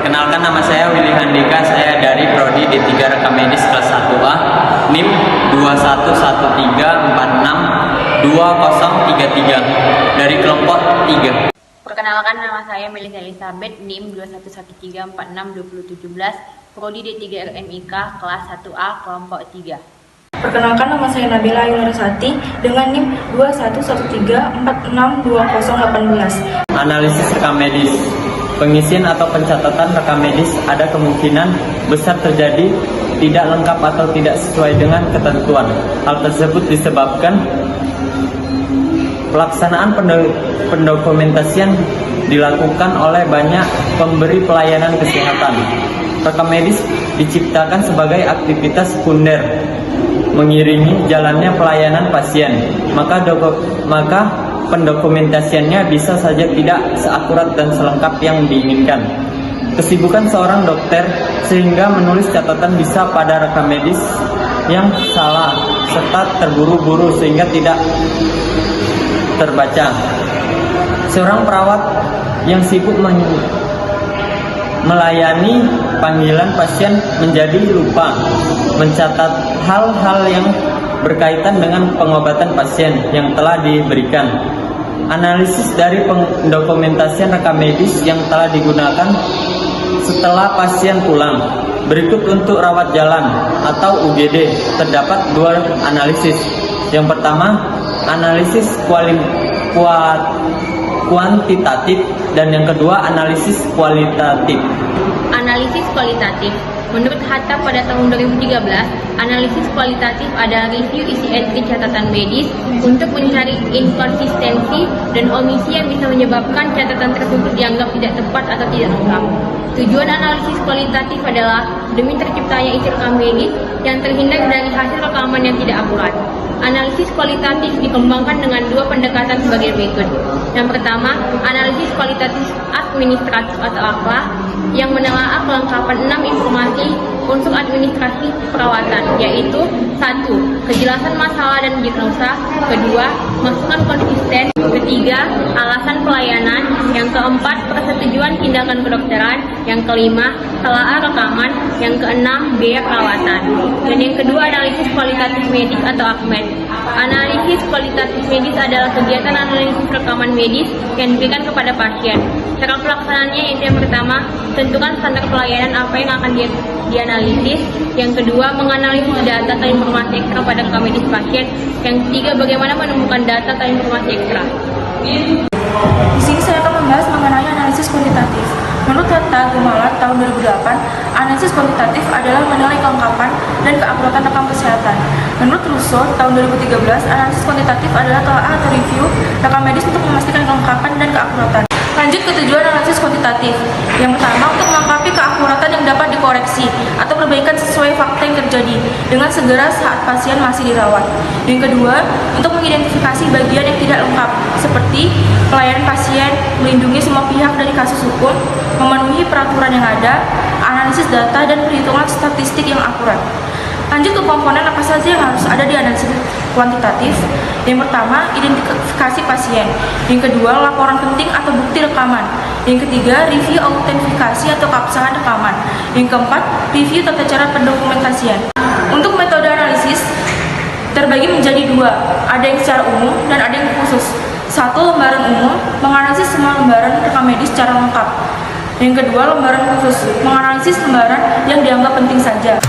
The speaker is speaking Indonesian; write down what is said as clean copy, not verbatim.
Perkenalkan, nama saya Willy Handika, saya dari Prodi D3 Rekam Medis kelas 1A, NIM 2113462033 dari kelompok 3. Perkenalkan, nama saya Melisa Elizabeth, NIM 2113462017, Prodi D3 RMIK kelas 1A kelompok 3. Perkenalkan, nama saya Nabila Ayunarsati dengan NIM 2113462018. Analisis rekam medis. Pengisian atau pencatatan rekam medis ada kemungkinan besar terjadi tidak lengkap atau tidak sesuai dengan ketentuan. Hal tersebut disebabkan pelaksanaan pendokumentasian dilakukan oleh banyak pemberi pelayanan kesehatan. Rekam medis diciptakan sebagai aktivitas sekunder mengiringi jalannya pelayanan pasien, maka pendokumentasiannya bisa saja tidak seakurat dan selengkap yang diinginkan. Kesibukan seorang dokter sehingga menulis catatan bisa pada rekam medis yang salah serta terburu-buru sehingga tidak terbaca. Seorang perawat yang sibuk melayani panggilan pasien menjadi lupa mencatat hal-hal yang berkaitan dengan pengobatan pasien yang telah diberikan. Analisis dari pendokumentasian rekam medis yang telah digunakan setelah pasien pulang. Berikut untuk rawat jalan atau UGD terdapat dua analisis. Yang pertama, analisis kuantitatif dan yang kedua analisis kualitatif. Analisis kualitatif. Menurut Hatta pada tahun 2013, analisis kualitatif adalah review isi entry catatan medis untuk mencari inkonsistensi dan omisi yang bisa menyebabkan catatan tersebut dianggap tidak tepat atau tidak lengkap. Tujuan analisis kualitatif adalah demi terciptanya isi rekam medis yang terhindar dari hasil rekaman yang tidak akurat. Analisis kualitatif dikembangkan dengan dua pendekatan sebagai berikut. Yang pertama, analisis kualitatif administratif atau AKLA yang menelaah kelengkapan 6 informasi unsur administrasi perawatan, yaitu 1. Kejelasan masalah dan diagnosa, kedua, masukan konsisten, ketiga, alasan pelayanan, yang keempat, persetujuan tindakan kedokteran, yang kelima, telaah rekaman, yang keenam, biaya perawatan. Dan yang kedua, analisis kualitatif medis atau AKMED. Analisis kualitatif medis adalah kegiatan analisis rekaman medis yang diberikan kepada pasien. Cara pelaksanaannya yaitu yang pertama, tentukan standar pelayanan apa yang akan dianalisis. Yang kedua, menganalisis data atau informasi ekstra pada rekam medis pasien. Yang ketiga, bagaimana menemukan data atau informasi ekstra. Di sini saya akan membahas mengenai analisis kuantitatif. Menurut data Gumalat tahun 2008, analisis kuantitatif adalah menilai kelengkapan dan keakuratan rekam kesehatan. Menurut Russo tahun 2013, analisis kuantitatif adalah telaah atau review rekam medis untuk memastikan kelengkapan dan keakuratan. Lanjut ke tujuan analisis kuantitatif. Yang pertama, untuk melengkapi keakuratan yang dapat dikoreksi atau perbaikan sesuai fakta yang terjadi dengan segera saat pasien masih dirawat. Yang kedua, untuk mengidentifikasi bagian yang tidak lengkap seperti pelayanan pasien, melindungi semua pihak dari kasus hukum, memenuhi peraturan yang ada, analisis data dan perhitungan statistik yang akurat. Lanjut ke komponen apa saja yang harus ada di analisis kuantitatif. Yang pertama, identifikasi pasien. Yang kedua, laporan penting atau bukti rekaman. Yang ketiga, review autentifikasi atau keabsahan rekaman. Yang keempat, review tata cara pendokumentasian. Untuk metode analisis terbagi menjadi dua, ada yang secara umum dan ada yang khusus. Satu, lembaran umum, menganalisis semua lembaran rekam medis secara lengkap. Yang kedua, lembaran khusus, menganalisis lembaran yang dianggap penting saja.